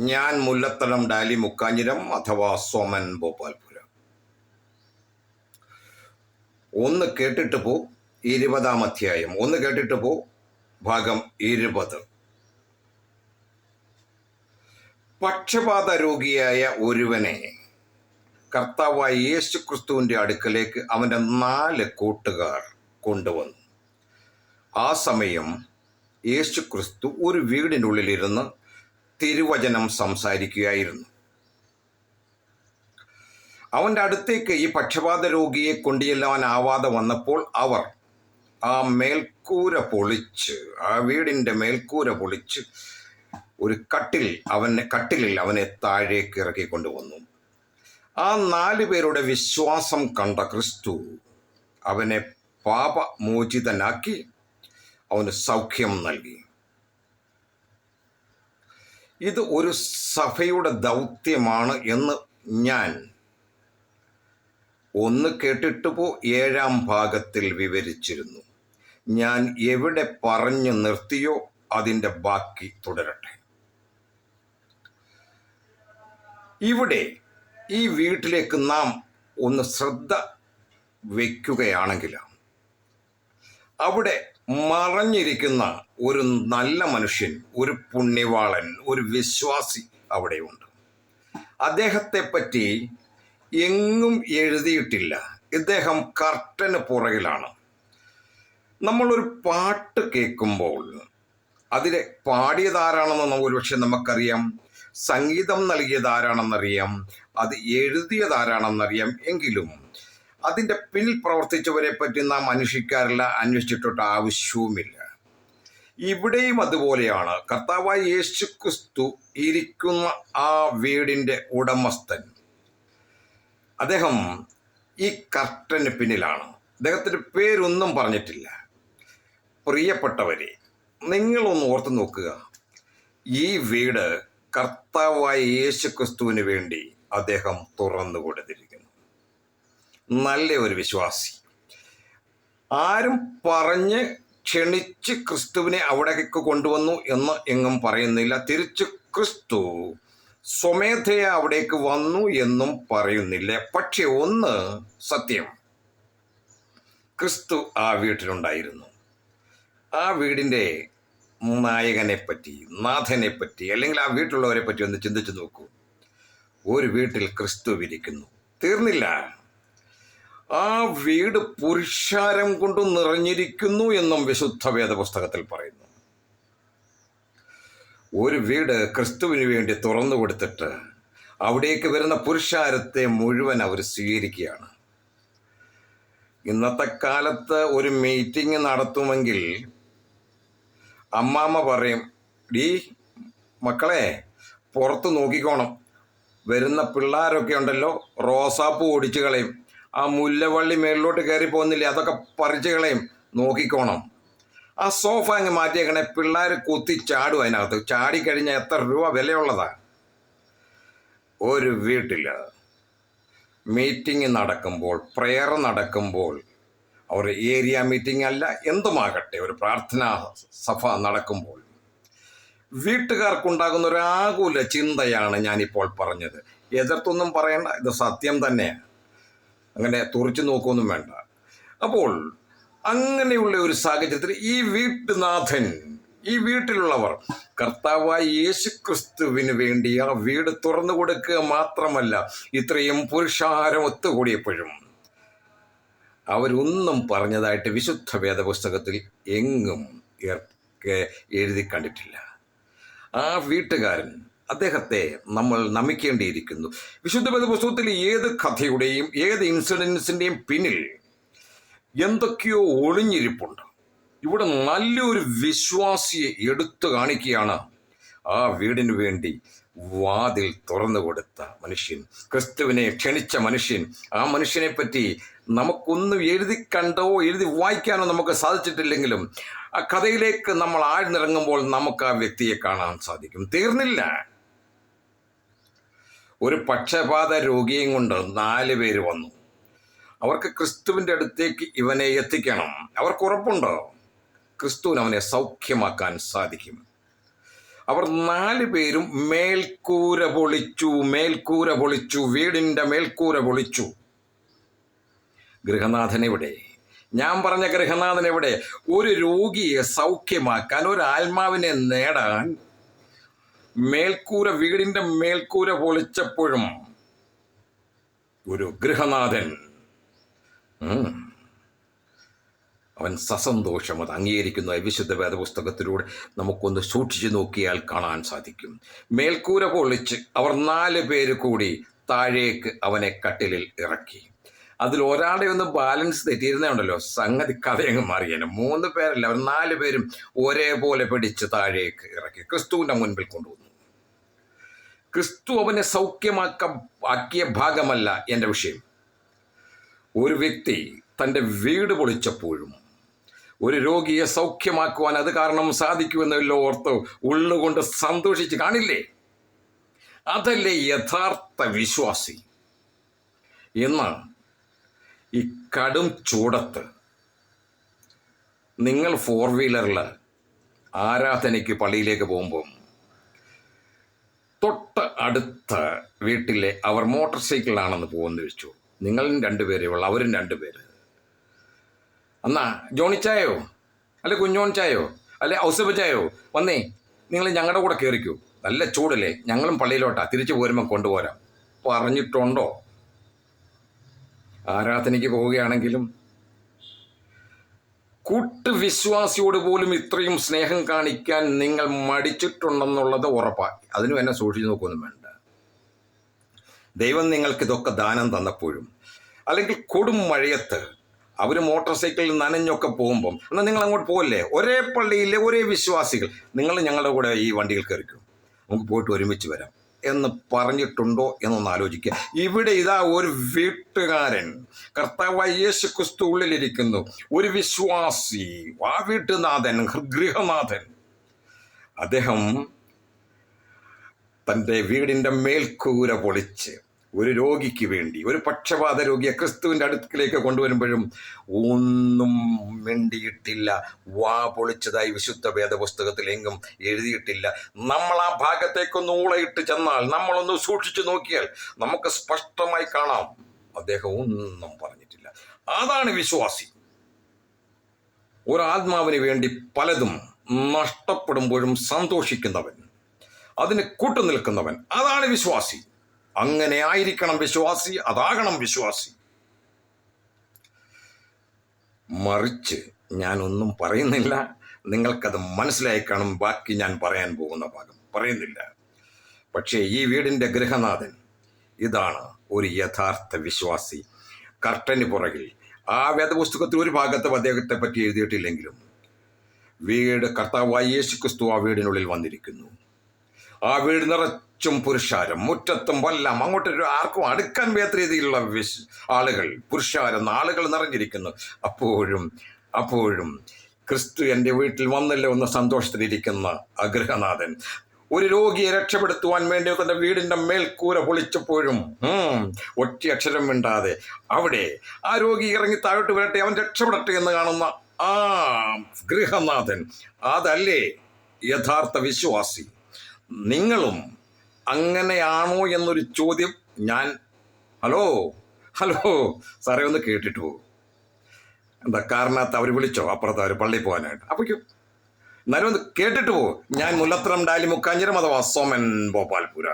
ഞാൻ മുല്ലത്തടം ഡാലി മുക്കാഞ്ഞിരം അഥവാ സോമൻ ഭോപ്പാൽപുരം. ഒന്ന് കേട്ടിട്ട് പോ 20-ാം അധ്യായം. ഒന്ന് കേട്ടിട്ട് പോ ഭാഗം 20. പക്ഷപാത രോഗിയായ ഒരുവനെ കർത്താവായ യേശു ക്രിസ്തുവിൻ്റെ അടുക്കലേക്ക് അവൻ്റെ 4 കൂട്ടുകാർ കൊണ്ടുവന്നു. ആ സമയം യേശു ക്രിസ്തു ഒരു വീടിനുള്ളിലിരുന്ന് തിരുവചനം സംസാരിക്കുകയായിരുന്നു. അവൻ്റെ അടുത്തേക്ക് ഈ പക്ഷപാത രോഗിയെ കൊണ്ടുചെല്ലാനാവാതെ വന്നപ്പോൾ അവർ ആ വീടിൻ്റെ മേൽക്കൂര പൊളിച്ച് ഒരു കട്ടിലിൽ അവനെ താഴേക്ക് ഇറക്കിക്കൊണ്ടുവന്നു. ആ 4 പേരുടെ വിശ്വാസം കണ്ട ക്രിസ്തു അവനെ പാപമോചിതനാക്കി അവന് സൗഖ്യം നൽകി. ഇത് ഒരു സഭയുടെ ദൗത്യമാണ് എന്ന് ഞാൻ ഒന്ന് കേട്ടിട്ട് പോ 7-ാം ഭാഗത്തിൽ വിവരിച്ചിരുന്നു. ഞാൻ എവിടെ പറഞ്ഞു നിർത്തിയോ അതിൻ്റെ ബാക്കി തുടരട്ടെ. ഇവിടെ ഈ വീട്ടിലേക്ക് നാം ഒന്ന് ശ്രദ്ധ വയ്ക്കുകയാണെങ്കിൽ അവിടെ മറഞ്ഞിരിക്കുന്ന ഒരു നല്ല മനുഷ്യൻ, ഒരു പുണ്യവാളൻ, ഒരു വിശ്വാസി അവിടെയുണ്ട്. അദ്ദേഹത്തെ പറ്റി എങ്ങും എഴുതിയിട്ടില്ല. ഇദ്ദേഹം കർട്ടന് പുറകിലാണ്. നമ്മളൊരു പാട്ട് കേൾക്കുമ്പോൾ അതിലെ പാടിയതാരാണെന്ന് ഒരുപക്ഷെ നമുക്കറിയാം, സംഗീതം നൽകിയതാരാണെന്നറിയാം, അത് എഴുതിയതാരാണെന്നറിയാം. എങ്കിലും അതിൻ്റെ പിന്നിൽ പ്രവർത്തിച്ചവരെ പറ്റി നാം അന്വേഷിച്ചിട്ട് ആവശ്യവുമില്ല. ഇവിടെയും അതുപോലെയാണ്. കർത്താവായ യേശു ക്രിസ്തു ഇരിക്കുന്ന ആ വീടിൻ്റെ ഉടമസ്ഥൻ, അദ്ദേഹം ഈ കർട്ടന് പിന്നിലാണ്. അദ്ദേഹത്തിൻ്റെ പേരൊന്നും പറഞ്ഞിട്ടില്ല. പ്രിയപ്പെട്ടവരെ, നിങ്ങളൊന്ന് ഓർത്തു നോക്കുക. ഈ വീട് കർത്താവായ യേശു ക്രിസ്തുവിന് വേണ്ടി അദ്ദേഹം തുറന്നു കൊടുത്തിരിക്കുന്നു. നല്ല ഒരു വിശ്വാസി. ആരും പറഞ്ഞ് ക്ഷണിച്ച് ക്രിസ്തുവിനെ അവിടേക്ക് കൊണ്ടുവന്നു എന്ന് എങ്ങും പറയുന്നില്ല. തിരിച്ച് ക്രിസ്തു സ്വമേധയ അവിടേക്ക് വന്നു എന്നും പറയുന്നില്ല. പക്ഷെ ഒന്ന് സത്യം, ക്രിസ്തു ആ വീട്ടിലുണ്ടായിരുന്നു. ആ വീടിൻ്റെ നായകനെപ്പറ്റി, നാഥനെപ്പറ്റി, അല്ലെങ്കിൽ ആ വീട്ടിലുള്ളവരെ പറ്റി ഒന്ന് ചിന്തിച്ചു നോക്കൂ. ഒരു വീട്ടിൽ ക്രിസ്തു ഇരിക്കുന്നു. തീർന്നില്ല, ആ വീട് പുരുഷാരം കൊണ്ട് നിറഞ്ഞിരിക്കുന്നു എന്നും വിശുദ്ധ വേദപുസ്തകത്തിൽ പറയുന്നു. ഒരു വീട് ക്രിസ്തുവിന് വേണ്ടി തുറന്നു കൊടുത്തിട്ട് അവിടേക്ക് വരുന്ന പുരുഷാരത്തെ മുഴുവൻ അവർ സ്വീകരിക്കുകയാണ്. ഇന്നത്തെ കാലത്ത് ഒരു മീറ്റിംഗ് നടത്തുമെങ്കിൽ അമ്മാമ്മ പറയും, മക്കളെ പുറത്ത് നോക്കിക്കോണം, വരുന്ന പിള്ളേരൊക്കെ ഉണ്ടല്ലോ റോസാപ്പൂ ഓടിച്ചു കളയും, ആ മുല്ലവള്ളി മേളിലോട്ട് കയറി പോകുന്നില്ലേ അതൊക്കെ പറിച്ചു കളയും, നോക്കിക്കോണം. ആ സോഫ അങ്ങ് മാറ്റിയേക്കണേ, പിള്ളേർ കുത്തി ചാടും അതിനകത്ത്. ചാടിക്കഴിഞ്ഞാൽ എത്ര രൂപ വിലയുള്ളതാ. ഒരു വീട്ടിൽ മീറ്റിംഗ് നടക്കുമ്പോൾ, പ്രെയർ നടക്കുമ്പോൾ, അവർ ഏരിയ മീറ്റിംഗ് അല്ല എന്തുമാകട്ടെ, ഒരു പ്രാർത്ഥനാ സഭ നടക്കുമ്പോൾ വീട്ടുകാർക്കുണ്ടാകുന്ന ഒരു ആകുല ചിന്തയാണ് ഞാനിപ്പോൾ പറഞ്ഞത്. എതിർത്തൊന്നും പറയണ്ട, ഇത് സത്യം തന്നെയാണ്. അങ്ങനെ തുറച്ചു നോക്കുകയൊന്നും വേണ്ട. അപ്പോൾ അങ്ങനെയുള്ള ഒരു സാഹചര്യത്തിൽ ഈ വീട്ടുനാഥൻ, ഈ വീട്ടിലുള്ളവർ കർത്താവായ യേശു ക്രിസ്തുവിന് വേണ്ടി ആ വീട് തുറന്നു കൊടുക്കുക മാത്രമല്ല, ഇത്രയും പുരുഷാരം ഒത്തുകൂടിയപ്പോഴും അവരൊന്നും പറഞ്ഞതായിട്ട് വിശുദ്ധ വേദപുസ്തകത്തിൽ എങ്ങും എഴുതി കണ്ടിട്ടില്ല. ആ വീട്ടുകാരൻ, അദ്ദേഹത്തെ നമ്മൾ നമിക്കേണ്ടിയിരിക്കുന്നു. വിശുദ്ധ വേദപുസ്തകത്തിൽ ഏത് കഥയുടെയും ഏത് ഇൻസിഡൻസിൻ്റെയും പിന്നിൽ എന്തൊക്കെയോ ഒളിഞ്ഞിരിപ്പുണ്ട്. ഇവിടെ നല്ലൊരു വിശ്വാസിയെ എടുത്തു കാണിക്കുകയാണ്. ആ വീടിന് വേണ്ടി വാതിൽ തുറന്നു കൊടുത്ത മനുഷ്യൻ, ക്രിസ്തുവിനെ ക്ഷണിച്ച മനുഷ്യൻ. ആ മനുഷ്യനെ പറ്റി നമുക്കൊന്നും എഴുതി വായിക്കാനോ നമുക്ക് സാധിച്ചിട്ടില്ലെങ്കിലും ആ കഥയിലേക്ക് നമ്മൾ ആഴ്ന്നിറങ്ങുമ്പോൾ നമുക്ക് ആ വ്യക്തിയെ കാണാൻ സാധിക്കും. തീർന്നില്ല, ഒരു പക്ഷപാത രോഗിയും കൊണ്ട് 4 പേര് വന്നു. അവർക്ക് ക്രിസ്തുവിൻ്റെ അടുത്തേക്ക് ഇവനെ എത്തിക്കണം. അവർക്ക് ഉറപ്പുണ്ടോ ക്രിസ്തുവിന് അവനെ സൗഖ്യമാക്കാൻ സാധിക്കും. അവർ 4 പേരും മേൽക്കൂര പൊളിച്ചു, വീടിൻ്റെ മേൽക്കൂര പൊളിച്ചു. ഗൃഹനാഥൻ എവിടെ? ഞാൻ പറഞ്ഞ ഗൃഹനാഥൻ എവിടെ? ഒരു രോഗിയെ സൗഖ്യമാക്കാൻ, ഒരു ആത്മാവിനെ നേടാൻ വീടിൻ്റെ മേൽക്കൂര പൊളിച്ചപ്പോഴും ഒരു ഗൃഹനാഥൻ അവൻ സസന്തോഷം അത് അംഗീകരിക്കുന്ന വിശുദ്ധ വേദപുസ്തകത്തിലൂടെ നമുക്കൊന്ന് സൂക്ഷിച്ചു നോക്കിയാൽ കാണാൻ സാധിക്കും. മേൽക്കൂര പൊളിച്ച് അവർ 4 പേര് കൂടി താഴേക്ക് അവനെ കട്ടിലിൽ ഇറക്കി. അതിൽ ഒരാളുടെ ഒന്ന് ബാലൻസ് തെറ്റിയിരുന്നുണ്ടല്ലോ, സംഗതി കഥയങ്ങ് മാറിയേനെ. 3 പേരല്ല, അവർ 4 പേരും ഒരേപോലെ പിടിച്ച് താഴേക്ക് ഇറക്കി ക്രിസ്തുവിൻ്റെ മുൻപിൽ കൊണ്ടുവന്നു. ക്രിസ്തു അവനെ സൗഖ്യമാക്കിയ ഭാഗമല്ല എൻ്റെ വിഷയം. ഒരു വ്യക്തി തൻ്റെ വീട് പൊളിച്ചപ്പോഴും ഒരു രോഗിയെ സൗഖ്യമാക്കുവാൻ അത് കാരണം സാധിക്കുമെന്നല്ലോ ഓർത്ത് ഉള്ളുകൊണ്ട് സന്തോഷിച്ച് കാണില്ലേ? അതല്ലേ യഥാർത്ഥ വിശ്വാസി. എന്ന് ഈ കടും ചൂടത്ത് നിങ്ങൾ 4 വീലറിൽ ആരാധനയ്ക്ക് പള്ളിയിലേക്ക് പോകുമ്പം തൊട്ട് അടുത്ത വീട്ടിലെ അവർ മോട്ടോർ സൈക്കിളിലാണെന്ന് പോകുമെന്ന് വെച്ചു. നിങ്ങളും 2 പേരേ ഉള്ളൂ, അവരും 2 പേര്. എന്നാ ജോണിച്ചായോ അല്ലെ കുഞ്ഞോണിച്ചായോ അല്ലെ ഔസബച്ചായോ വന്നേ, നിങ്ങൾ ഞങ്ങളുടെ കൂടെ കയറിക്കൂ, നല്ല ചൂടല്ലേ, ഞങ്ങളും പള്ളിയിലോട്ടാ, തിരിച്ചു പോരുമ്പോൾ കൊണ്ടുപോരാം പറഞ്ഞിട്ടുണ്ടോ? ആരാധനയ്ക്ക് പോവുകയാണെങ്കിലും കൂട്ടുവിശ്വാസിയോട് പോലും ഇത്രയും സ്നേഹം കാണിക്കാൻ നിങ്ങൾ മടിച്ചിട്ടുണ്ടെന്നുള്ളത് ഉറപ്പാണ്. അതിനും എന്നെ സൂക്ഷിച്ചു നോക്കൊന്നും വേണ്ട. ദൈവം നിങ്ങൾക്ക് ഇതൊക്കെ ദാനം തന്നപ്പോഴും, അല്ലെങ്കിൽ കൊടും മഴയത്ത് അവർ മോട്ടോർ സൈക്കിളിൽ നനഞ്ഞൊക്കെ പോകുമ്പം, എന്നാൽ നിങ്ങൾ അങ്ങോട്ട് പോകല്ലേ, ഒരേ പള്ളിയിലെ ഒരേ വിശ്വാസികൾ, നിങ്ങൾ ഞങ്ങളുടെ കൂടെ ഈ വണ്ടിയിൽ കയറിക്കും, നമുക്ക് പോയിട്ട് ഒരുമിച്ച് വരാം എന്ന് പറഞ്ഞിട്ടുണ്ടോ എന്നൊന്ന് ആലോചിക്കുക. ഇവിടെ ഇതാ ഒരു വീട്ടുകാരൻ, കർത്താവായ യേശു ക്രിസ്തു ഉള്ളിലിരിക്കുന്നു, ഒരു വിശ്വാസി, ആ വീട്ടുനാഥൻ, ഗൃഹനാഥൻ, അദ്ദേഹം തൻ്റെ വീടിൻ്റെ മേൽക്കൂര പൊളിച്ച് ഒരു രോഗിക്ക് വേണ്ടി, ഒരു പക്ഷപാത രോഗിയെ ക്രിസ്തുവിൻ്റെ അടുക്കിലേക്ക് കൊണ്ടുവരുമ്പോഴും ഒന്നും മിണ്ടിയിട്ടില്ല. വാ പൊളിച്ചതായി വിശുദ്ധ വേദപുസ്തകത്തിൽ എങ്ങും എഴുതിയിട്ടില്ല. നമ്മൾ ആ ഭാഗത്തേക്കൊന്ന് ഊളയിട്ട് ചെന്നാൽ, നമ്മളൊന്ന് സൂക്ഷിച്ചു നോക്കിയാൽ നമുക്ക് സ്പഷ്ടമായി കാണാം, അദ്ദേഹം ഒന്നും പറഞ്ഞിട്ടില്ല. അതാണ് വിശ്വാസി. ഒരാത്മാവിന് വേണ്ടി പലതും നഷ്ടപ്പെടുമ്പോഴും സന്തോഷിക്കുന്നവൻ, അതിന് കൂട്ടുനിൽക്കുന്നവൻ, അതാണ് വിശ്വാസി. അങ്ങനെ ആയിരിക്കണം വിശ്വാസി, അതാകണം വിശ്വാസി. മറിച്ച് ഞാനൊന്നും പറയുന്നില്ല, നിങ്ങൾക്കത് മനസ്സിലായി കാണും. ബാക്കി ഞാൻ പറയാൻ പോകുന്ന ഭാഗം പറയുന്നില്ല. പക്ഷേ ഈ വീടിൻ്റെ ഗൃഹനാഥൻ ഇതാണ് ഒരു യഥാർത്ഥ വിശ്വാസി. കർട്ടന് പുറകിൽ ആ വേദപുസ്തകത്തിൽ ഒരു ഭാഗത്തും അദ്ദേഹത്തെ പറ്റി എഴുതിയിട്ടില്ലെങ്കിലും വീട്, കർത്താവായ യേശു ക്രിസ്തു ആ വീടിനുള്ളിൽ വന്നിരിക്കുന്നു. ആ വീട് നിറച്ചും പുരുഷാരം, മുറ്റത്തും വല്ലാം അങ്ങോട്ട് ആർക്കും അടുക്കാൻ വയ്യാത്ത രീതിയിലുള്ള ആളുകൾ, പുരുഷാരം, ആളുകൾ നിറഞ്ഞിരിക്കുന്നു. അപ്പോഴും ക്രിസ്തു എൻ്റെ വീട്ടിൽ വന്നല്ലോ എന്ന സന്തോഷത്തിലിരിക്കുന്ന ഗൃഹനാഥൻ ഒരു രോഗിയെ രക്ഷപ്പെടുത്തുവാൻ വേണ്ടി തൻ്റെ വീടിൻ്റെ മേൽക്കൂര പൊളിച്ചപ്പോഴും ഒറ്റ അക്ഷരം മിണ്ടാതെ അവിടെ ആ രോഗി ഇറങ്ങി താഴോട്ട് വരട്ടെ, അവൻ രക്ഷപ്പെടട്ടെ എന്ന് കാണുന്ന ആ ഗൃഹനാഥൻ, അതല്ലേ യഥാർത്ഥ വിശ്വാസി. നിങ്ങളും അങ്ങനെയാണോ എന്നൊരു ചോദ്യം ഞാൻ ഹലോ സാറേ ഒന്ന് കേട്ടിട്ട് പോകും. എന്താ കാരണത്ത് അവർ വിളിച്ചോ അപ്പുറത്ത് അവർ പള്ളിയിൽ പോകാനായിട്ട്? അപ്പോഴേക്കും എന്നാലും ഒന്ന് കേട്ടിട്ട് പോകും. ഞാൻ മുല്ലത്രം ഡാലി മുക്കാഞ്ചിരം അഥവാ സോമൻ ഭോപ്പാൽപുര.